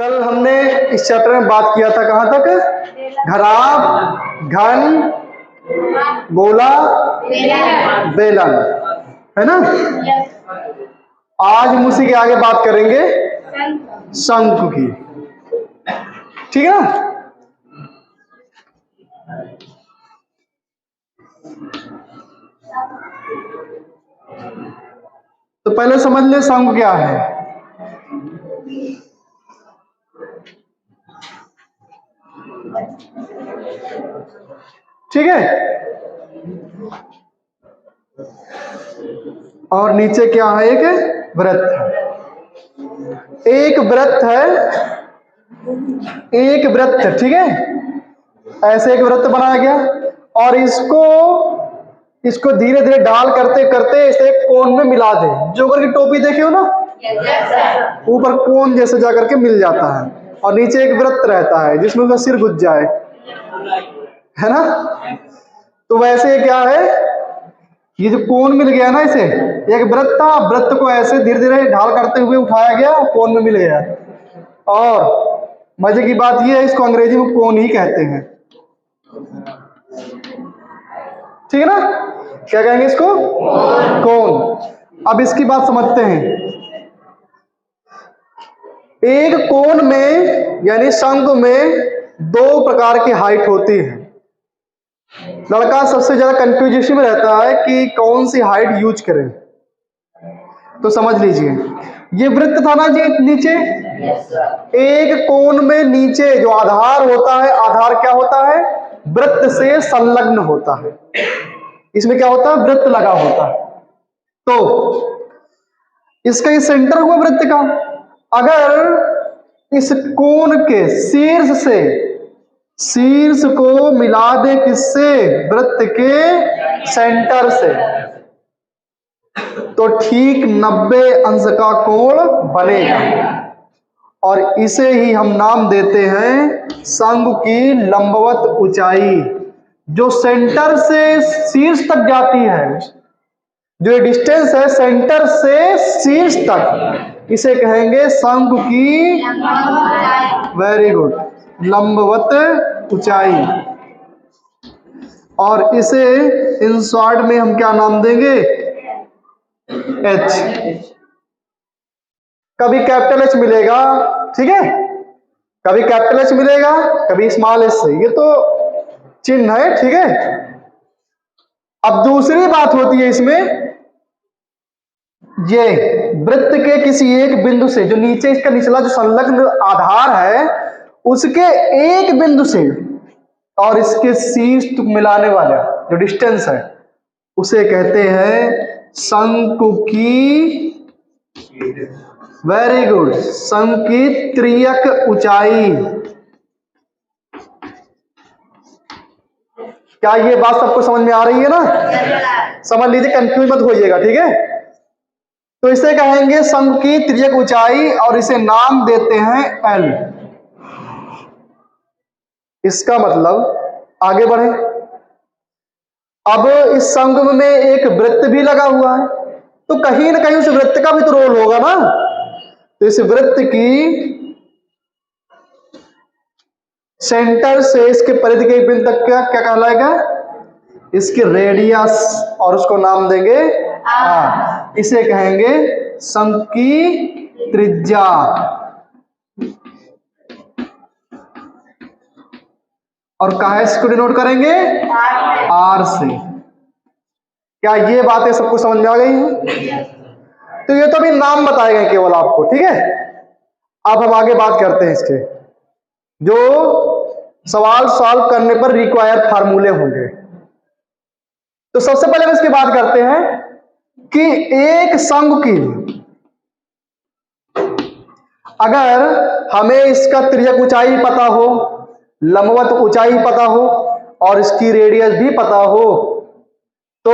कल हमने इस चैप्टर में बात किया था कहाँ तक? घराब, घन, गोला, बेलन, है ना। आज हम उसी के आगे बात करेंगे शंकु की, ठीक है ना। तो पहले समझ ले शंकु क्या है। ठीक है। और नीचे क्या है? एक वृत्त, एक वृत्त है, एक वृत्त, ठीक है। ऐसे एक वृत्त बनाया गया और इसको धीरे धीरे ढाल करते करते इसे एक कोन में मिला दे। जोकर की टोपी देखे हो ना, ऊपर कोन जैसे जाकर के मिल जाता है और नीचे एक वृत्त रहता है जिसमें उसका सिर घुस जाए, है ना। तो वैसे क्या है, ये जो कोन मिल गया ना, इसे एक वृत्त था, वृत्त को ऐसे धीरे धीरे ढाल करते हुए उठाया गया, कोन में मिल गया। और मजे की बात ये है, इसको अंग्रेजी में कोन ही कहते हैं, ठीक है ना। क्या कहेंगे इसको? कोन। अब इसकी बात समझते हैं। एक कोन में यानी शंकु में दो प्रकार की हाइट होती है। लड़का सबसे ज्यादा कंफ्यूजन में रहता है कि कौन सी हाइट यूज करें। तो समझ लीजिए, ये वृत्त था ना जी नीचे, एक कोन में नीचे जो आधार होता है, आधार क्या होता है? वृत्त से संलग्न होता है। इसमें क्या होता है? वृत्त लगा होता है। तो इसका ये सेंटर हुआ वृत्त का। अगर इस कोन के शीर्ष को मिला दे किससे? वृत्त के सेंटर से, तो ठीक 90 अंश का कोण बनेगा। और इसे ही हम नाम देते हैं शंकु की लंबवत ऊंचाई। जो सेंटर से शीर्ष तक जाती है, जो डिस्टेंस है सेंटर से शीर्ष तक, इसे कहेंगे शंकु की, वेरी गुड, लंबवत ऊंचाई। और इसे इन शॉर्ट में हम क्या नाम देंगे? एच। कभी कैपिटल एच मिलेगा, ठीक है, कभी कैपिटल एच मिलेगा, कभी स्मॉल एच से, ये तो चिन्ह है, ठीक है। अब दूसरी बात होती है इसमें, ये वृत्त के किसी एक बिंदु से, जो नीचे इसका निचला जो संलग्न आधार है, उसके एक बिंदु से और इसके शीर्ष तक मिलाने वाला जो डिस्टेंस है, उसे कहते हैं शंकु की, वेरी गुड, शंकु की त्रियक ऊंचाई। क्या ये बात सबको समझ में आ रही है ना? समझ लीजिए, कंफ्यूज मत होइएगा, ठीक है। तो इसे कहेंगे शंकु की त्रियक ऊंचाई और इसे नाम देते हैं एल। इसका मतलब आगे बढ़े, अब इस शंकु में एक वृत्त भी लगा हुआ है, तो कहीं ना कहीं उस वृत्त का भी तो रोल होगा ना। तो इस वृत्त की सेंटर से इसके परिधि के बिंदु तक क्या क्या कहलाएगा? इसकी रेडियस, और उसको नाम देंगे आर। इसे कहेंगे शंकु की त्रिज्या। और कहाँ इसको डिनोट करेंगे? आर से। क्या ये बातें सबको समझ में आ गई हैं? तो ये तो अभी नाम बताए गए केवल आपको, ठीक है। अब हम आगे बात करते हैं इसके, जो सवाल सॉल्व करने पर रिक्वायर फार्मूले होंगे। तो सबसे पहले हम इसकी बात करते हैं कि एक शंकु की, अगर हमें इसका त्रिज्यक ऊंचाई पता हो, लंबवत ऊंचाई पता हो और इसकी रेडियस भी पता हो, तो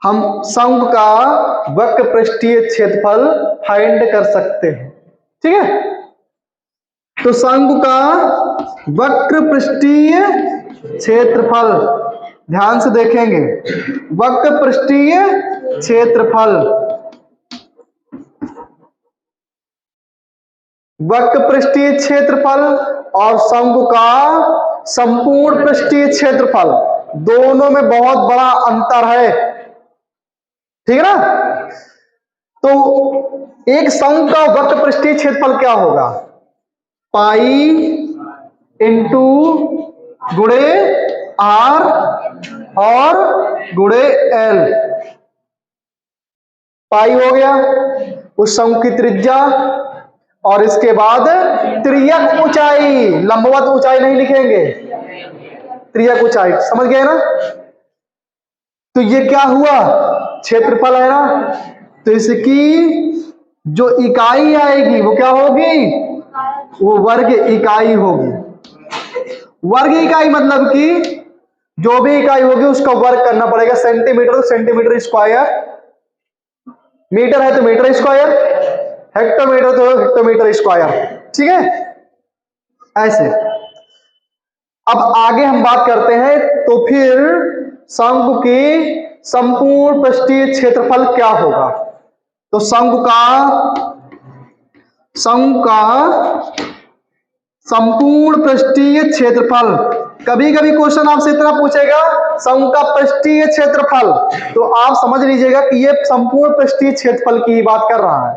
हम शंकु का वक्र पृष्ठीय क्षेत्रफल फाइंड कर सकते हैं, ठीक है। तो शंकु का वक्र पृष्ठीय क्षेत्रफल, ध्यान से देखेंगे, वक्र पृष्ठीय क्षेत्रफल वक्र पृष्ठीय क्षेत्रफल और शंकु का संपूर्ण पृष्ठीय क्षेत्रफल, दोनों में बहुत बड़ा अंतर है, ठीक है ना। तो एक शंकु का वक्र पृष्ठीय क्षेत्रफल क्या होगा, पाई इंटू गुणे आर और गुणे एल। पाई हो गया उस शंकु की त्रिज्या, और इसके बाद त्रियक ऊंचाई, लंबवत ऊंचाई नहीं लिखेंगे, त्रियक ऊंचाई, समझ गए ना। तो ये क्या हुआ, क्षेत्रफल है ना, तो इसकी जो इकाई आएगी वो क्या होगी, वो वर्ग इकाई होगी। वर्ग इकाई मतलब कि जो भी इकाई होगी उसका वर्ग करना पड़ेगा। सेंटीमीटर तो सेंटीमीटर स्क्वायर, मीटर है तो मीटर स्क्वायर, हेक्टोमीटर तो हेक्टोमीटर स्क्वायर, ठीक है ऐसे। अब आगे हम बात करते हैं, तो फिर शंकु की संपूर्ण पृष्ठीय क्षेत्रफल क्या होगा। तो शंकु का संपूर्ण पृष्ठीय क्षेत्रफल, कभी कभी क्वेश्चन आपसे इतना पूछेगा शंकु का पृष्ठीय क्षेत्रफल, तो आप समझ लीजिएगा कि ये संपूर्ण पृष्ठीय क्षेत्रफल की ही बात कर रहा है।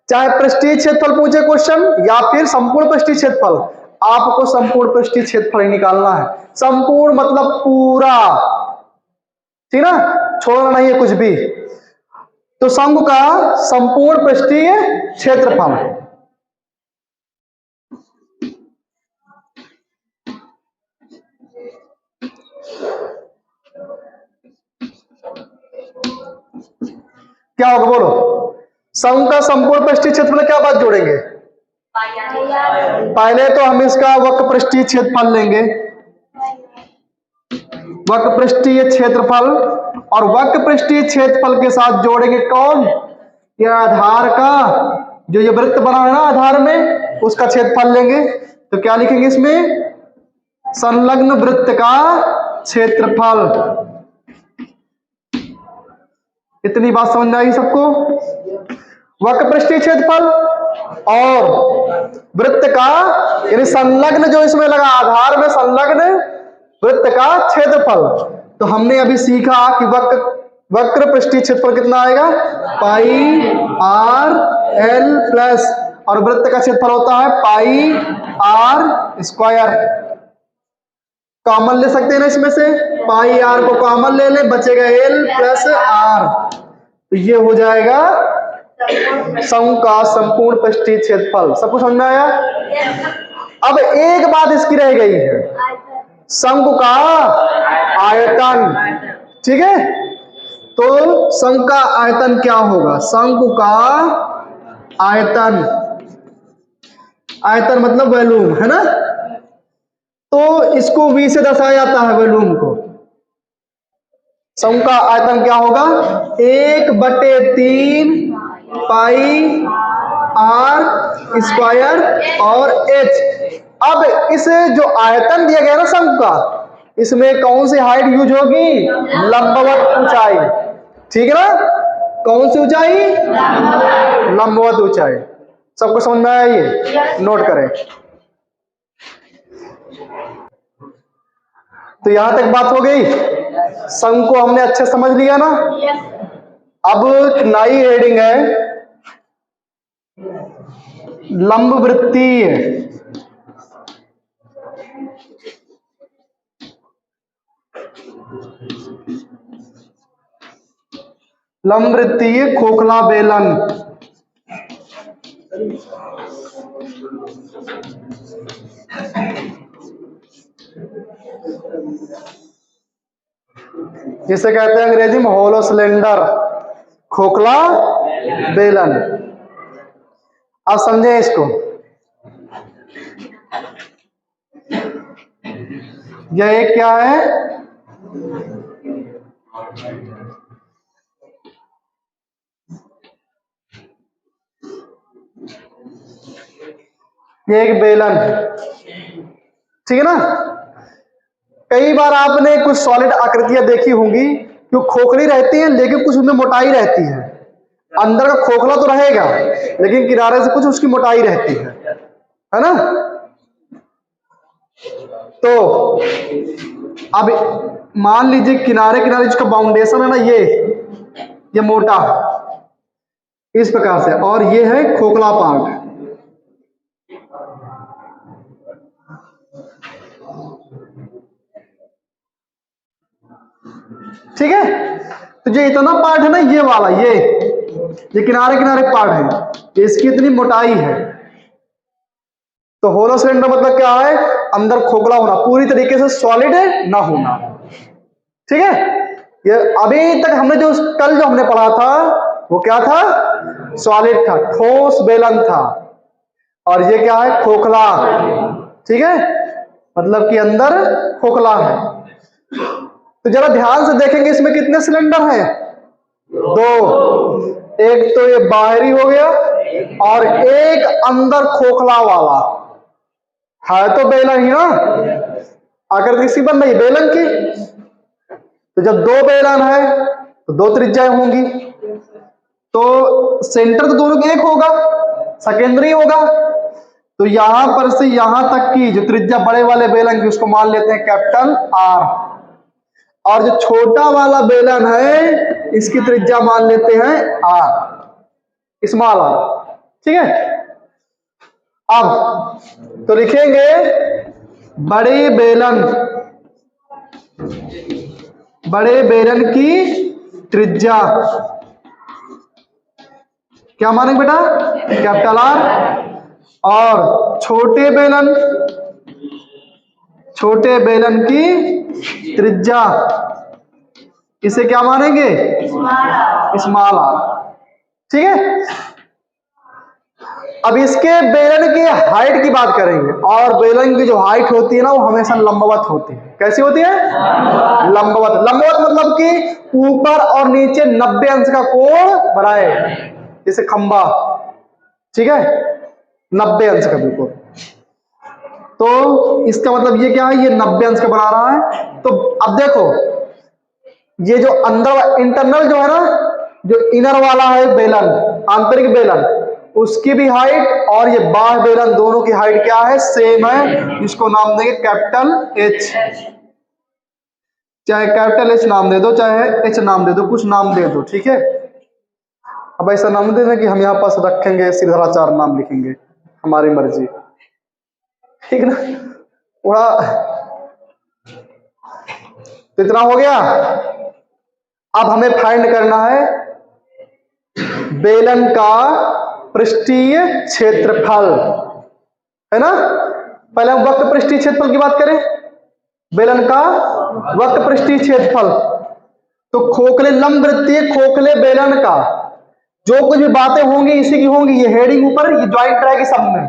चाहे पृष्ठीय क्षेत्रफल पूछे क्वेश्चन या फिर संपूर्ण पृष्ठीय क्षेत्रफल, आपको संपूर्ण पृष्ठीय क्षेत्रफल ही निकालना है। संपूर्ण मतलब पूरा, ठीक ना, छोड़ना नहीं है कुछ भी। तो शंकु का संपूर्ण पृष्ठीय क्षेत्रफल, क्या होगा बोलो, शंकु का संपूर्ण पृष्ठीय क्षेत्रफल क्या बात जोड़ेंगे, पहले तो हम इसका वक्र पृष्ठीय क्षेत्रफल लेंगे, वक्र पृष्ठीय क्षेत्रफल, और वक्र पृष्ठीय क्षेत्रफल के साथ जोड़ेंगे कौन, यह आधार का, जो ये वृत्त बना है ना आधार में, उसका क्षेत्रफल लेंगे। तो क्या लिखेंगे इसमें, संलग्न वृत्त का क्षेत्रफल। इतनी बात समझ में आई सबको, वक्र पृष्ठीय क्षेत्रफल और वृत्त का, यानी संलग्न जो इसमें लगा आधार में संलग्न वृत्त का क्षेत्रफल। तो हमने अभी सीखा कि वक्र पृष्ठीय क्षेत्रफल कितना आएगा, पाई आर एल प्लस, और वृत्त का क्षेत्रफल होता है पाई आर स्क्वायर। कॉमन ले सकते हैं ना इसमें से, पाई आर को कॉमन ले ले, बचेगा एल प्लस आर, तो ये हो जाएगा शंकु का संपूर्ण पृष्ठीय क्षेत्रफल। सब कुछ समझ में आया। अब एक बात इसकी रह गई है, शंकु का आयतन, ठीक है। तो शंकु का आयतन क्या होगा, शंकु का आयतन, आयतन मतलब वॉल्यूम है ना, तो इसको v से दर्शाया जाता है वॉल्यूम को। शंकु का आयतन क्या होगा, 1/3 पाई आर स्क्वायर और h। अब इस जो आयतन दिया गया ना शंकु का, इसमें कौन सी हाइट यूज होगी, लंबवत ऊंचाई, ठीक है ना, कौन सी ऊंचाई, लंबवत ऊंचाई। सबको समझ में आया, ये नोट करें। तो यहां तक बात हो गई, शंकु को हमने अच्छे समझ लिया ना। अब नई हेडिंग है लंबवृत्तीय। लंबवृत्तीय खोखला बेलन, जिसे कहते हैं अंग्रेजी में होलो सिलेंडर, खोखला बेलन। अब समझे इसको, यह एक क्या है, ये एक बेलन है, ठीक है ना। कई बार आपने कुछ सॉलिड आकृतियां देखी होंगी जो खोखली रहती हैं लेकिन कुछ उनमें मोटाई रहती है। अंदर का खोखला तो रहेगा लेकिन किनारे से कुछ उसकी मोटाई रहती है ना। तो अब मान लीजिए किनारे किनारे जिसका बाउंडेशन है ना, ये मोटा है इस प्रकार से, और ये है खोखला पार्ट। ठीक है, तो जो इतना पार्ट है ना, ये वाला ये किनारे किनारे पार्ट है, इसकी इतनी मोटाई है। तो होलो सिलेंडर मतलब क्या है, अंदर खोखला होना, पूरी तरीके से सॉलिड ना होना। ठीक है, ये अभी तक हमने जो कल जो हमने पढ़ा था वो क्या था, सॉलिड था, ठोस बेलन था, और ये क्या है, खोखला। ठीक है, मतलब कि अंदर खोखला है। तो जरा ध्यान से देखेंगे इसमें कितने सिलेंडर हैं, दो। एक तो ये बाहरी हो गया और एक अंदर खोखला वाला है, तो बेलन ही ना, आकृति किसकी बन रही, बेलन की। तो जब दो बेलन है तो दो त्रिज्याएं होंगी, तो सेंटर तो दोनों का एक होगा, सेकेंडरी होगा। तो यहां पर से यहां तक की जो त्रिज्या बड़े वाले बेलन की, उसको मान लेते हैं कैपिटल आर, और जो छोटा वाला बेलन है इसकी त्रिज्या मान लेते हैं आर, स्मॉल आर। ठीक है, अब तो लिखेंगे बड़े बेलन की त्रिज्या क्या मानेंगे बेटा, कैपिटल आर, और छोटे बेलन की त्रिज्या इसे क्या मानेंगे, स्मॉल आर। ठीक है, अब इसके बेलन की हाइट की बात करेंगे, और बेलन की जो हाइट होती है ना, वो हमेशा लंबवत होती है। कैसी होती है, लंबवत। मतलब कि ऊपर और नीचे 90 अंश का कोण बनाए, जैसे खंबा। ठीक है, 90 अंश का बिल्कुल। तो इसका मतलब ये क्या है, ये 90 अंश का बना रहा है। तो अब देखो, ये जो अंदर इंटरनल जो है ना, जो इनर वाला है बेलन, आंतरिक बेलन, उसकी भी हाइट और ये बाह्य बेलन दोनों की हाइट क्या है, सेम है। इसको नाम देंगे कैपिटल एच, चाहे कैपिटल एच नाम दे दो, चाहे एच नाम दे दो, कुछ नाम दे दो। ठीक है, अब ऐसा नाम दे दें कि हम यहाँ पास रखेंगे श्रीधराचार्य नाम लिखेंगे, हमारी मर्जी। ठीक ना, थोड़ा तो इतना हो गया। अब हमें फाइंड करना है बेलन का पृष्ठीय क्षेत्रफल, है ना। पहले हम वक्र पृष्ठीय क्षेत्रफल की बात करें, बेलन का वक्र पृष्ठीय क्षेत्रफल। तो खोखले लंब वृत्तीय खोखले बेलन का जो कुछ भी बातें होंगी इसी की होंगी, ये हेडिंग ऊपर, ये ज्वाइंट रहेगी सब में।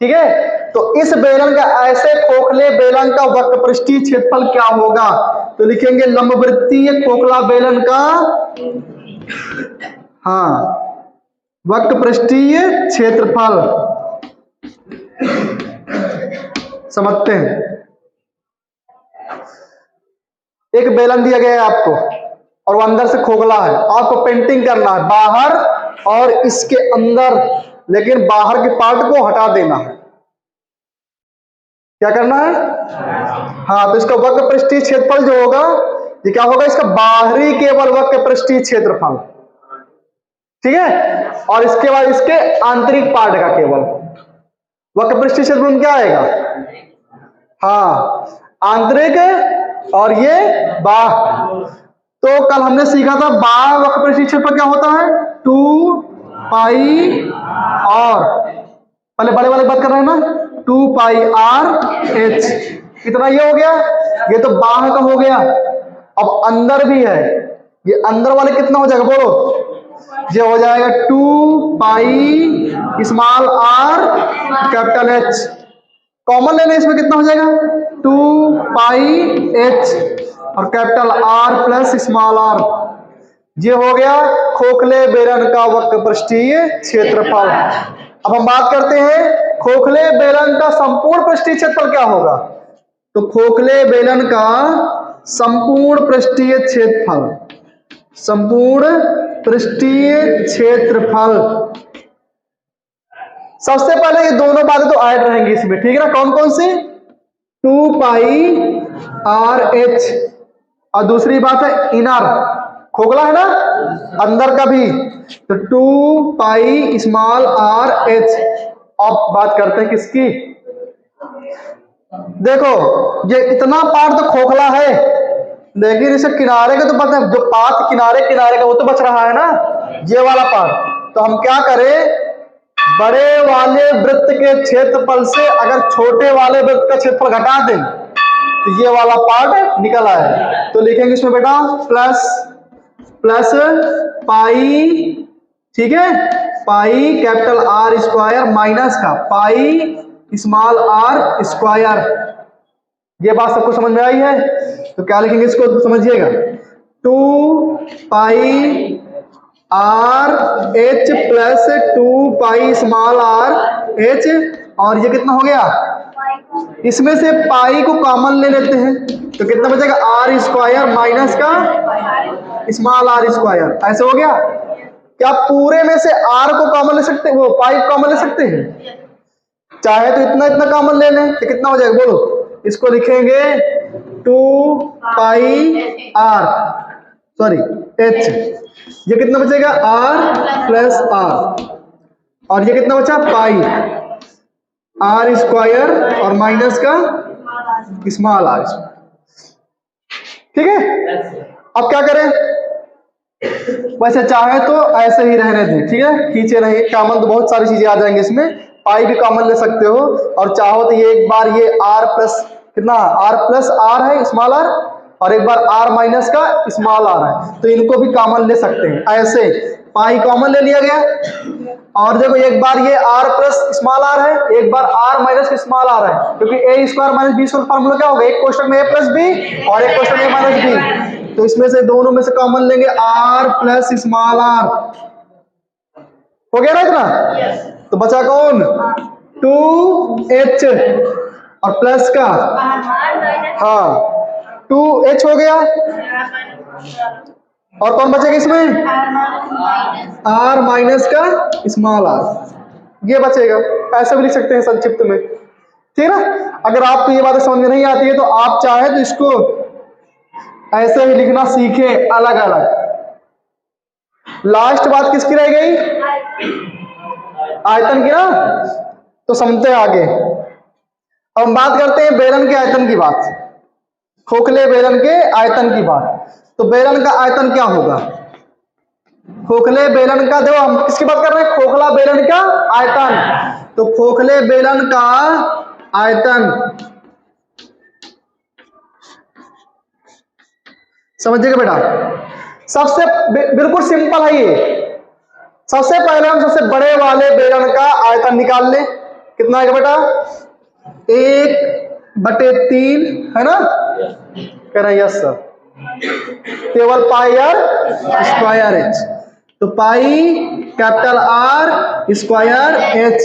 ठीक है, तो इस बेलन का, ऐसे खोखले बेलन का वक्र पृष्ठीय क्षेत्रफल क्या होगा, तो लिखेंगे लंब वृत्तीय खोखला बेलन का, हाँ, वक्र पृष्ठीय क्षेत्रफल। समझते हैं, एक बेलन दिया गया है आपको और वो अंदर से खोखला है, आपको पेंटिंग करना है बाहर और इसके अंदर, लेकिन बाहर के पार्ट को हटा देना है। क्या करना है, हाँ, तो इसका वक्र पृष्ठीय क्षेत्रफल जो होगा, ये क्या होगा, इसका बाहरी केवल वक्र पृष्ठीय क्षेत्रफल। ठीक है, और इसके बाद इसके आंतरिक पार्ट का केवल वक्र पृष्ठीय क्षेत्रफल क्या आएगा, हाँ, आंतरिक और ये बाह्य। तो कल हमने सीखा था बाह्य वक्र पृष्ठीय क्षेत्रफल क्या होता है, 2 पाई और, पहले बड़े वाले बात कर रहे हैं ना, 2 पाई आर एच, इतना ये हो गया, ये तो बाह्य का हो गया। अब अंदर भी है, ये अंदर वाले कितना हो जाएगा बोलो, ये हो जाएगा 2 pi small R capital H, common लेने इसमें कितना हो जाएगा, 2 पाई एच और capital R plus small R. ये हो गया खोखले बेलन का वक्र पृष्ठीय क्षेत्रफल। अब हम बात करते हैं खोखले बेलन का संपूर्ण पृष्ठीय क्षेत्रफल क्या होगा। तो खोखले बेलन का संपूर्ण पृष्ठीय क्षेत्रफल, संपूर्ण पृष्ठीय क्षेत्रफल। सबसे पहले ये दोनों बातें तो ऐड रहेंगी इसमें, ठीक है ना। कौन कौन सी? 2 पाई आर एच, और दूसरी बात है इनर, खोखला है ना, अंदर का भी, तो 2 पाई स्मॉल आर एच। अब बात करते हैं किसकी। देखो ये इतना पार्ट तो खोखला है, लेकिन इसे किनारे का तो पता है, जो पाथ किनारे किनारे का वो तो बच रहा है ना, ये वाला पार्ट। तो हम क्या करें, बड़े वाले वृत्त के क्षेत्रफल से अगर छोटे वाले वृत्त का क्षेत्रफल घटा दें तो ये वाला पार्ट निकल आए। तो लिखेंगे इसमें बेटा प्लस पाई, ठीक है, pi capital R square minus का पाई स्मॉल आर स्क्वायर। ये बात सबको समझ में आई है? तो क्या लिखेंगे इसको, समझिएगा, 2 pi R H plus 2 pi small R H, और ये कितना हो गया, इसमें से पाई को कॉमन ले लेते हैं तो कितना बचेगा, आर स्क्वायर माइनस का स्मॉल आर स्क्वायर। ऐसे हो गया। क्या पूरे में से आर को कॉमन ले सकते, वो पाई कॉमन ले सकते हैं? चाहे तो इतना इतना कॉमन ले लें तो कितना हो जाएगा, बोलो। इसको लिखेंगे 2 पाई आर, सॉरी एच, ये कितना बचेगा, आर प्लस आर, और ये कितना बचा, पाई आर स्क्वायर और माइनस का स्मॉल आर, ठीक है। अब क्या करें, वैसे चाहे तो ऐसे ही रहने दें, ठीक है, खींचे नहीं, कॉमन तो बहुत सारी चीजें आ जाएंगी इसमें, पाई भी कॉमन ले सकते हो, और चाहो तो ये एक बार ये आर प्लस कितना, आर प्लस आर है स्मॉल आर, और एक बार आर माइनस का स्मॉल आर है, तो इनको भी कॉमन ले सकते हैं। ऐसे पाई कॉमन ले लिया गया, और देखो एक बार ये आर प्लस स्मॉल आर है, एक बार आर माइनस स्मॉल आर है, क्योंकि A square minus B square formula क्या होगा, एक क्वेश्चन में ए प्लस बी और एक क्वेश्चन में ए माइनस बी, तो इसमें से दोनों में से कॉमन लेंगे आर प्लस स्मॉल आर, हो गया ना इतना। तो बचा कौन, 2h और प्लस का, हाँ 2h हो गया, और कौन बचेगा इसमें, आर माइनस का स्मॉल आर, ये बचेगा। ऐसे भी लिख सकते हैं संक्षिप्त में, ठीक है ना। अगर आपको ये बातें समझ में नहीं आती है तो आप चाहे तो इसको ऐसे ही लिखना सीखें अलग अलग। लास्ट बात किसकी रह गई, आयतन की ना, तो समझते हैं आगे। अब हम बात करते हैं बेलन के आयतन की बात, खोखले बेलन के आयतन की बात। तो बेलन का आयतन क्या होगा, खोखले बेलन का, देखो हम किसकी बात कर रहे हैं, खोखला बेलन का आयतन। तो खोखले बेलन का आयतन समझिएगा बेटा, सबसे बिल्कुल सिंपल है ये। सबसे पहले हम सबसे बड़े वाले बेलन का आयतन निकाल लें, कितना आएगा बेटा, 1/3 है ना, कह रहे हैं यस सर, केवल पाई आर स्क्वायर एच, तो pi capital R square H,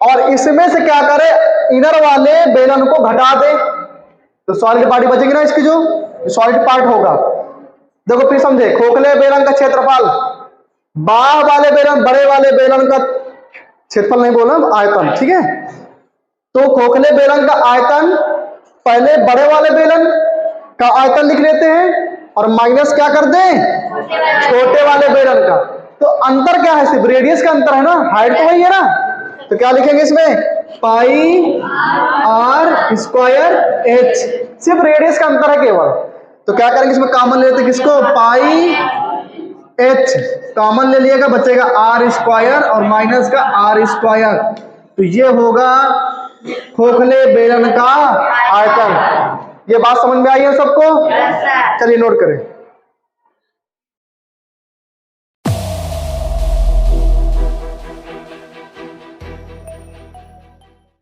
और इसमें से क्या करें, इनर वाले बेलन को घटा दे तो सॉलिड पार्ट बचेगी ना, इसकी जो सॉलिड पार्ट होगा। देखो फिर समझे, खोखले बेलन का क्षेत्रफल, बाहर वाले बेलन, बड़े वाले बेलन का क्षेत्रफल नहीं बोला, आयतन, ठीक है। तो खोखले बेलन का आयतन, पहले बड़े वाले बेलन का आयतन लिख लेते हैं और माइनस क्या कर दें, छोटे वाले बेलन का। तो अंतर क्या है, सिर्फ रेडियस का अंतर है ना, हाइट तो वही है ना। तो क्या लिखेंगे इसमें, पाई आर स्क्वायर एच, सिर्फ रेडियस का अंतर है केवल। तो क्या करेंगे इसमें कॉमन लेते हैं, किसको, पाई एच कॉमन ले लिएगा, बचेगा आर स्क्वायर और माइनस का आर स्क्वायर। तो ये होगा खोखले बेलन का आयतन। ये बात समझ में आई है सबको? चलिए नोट करें।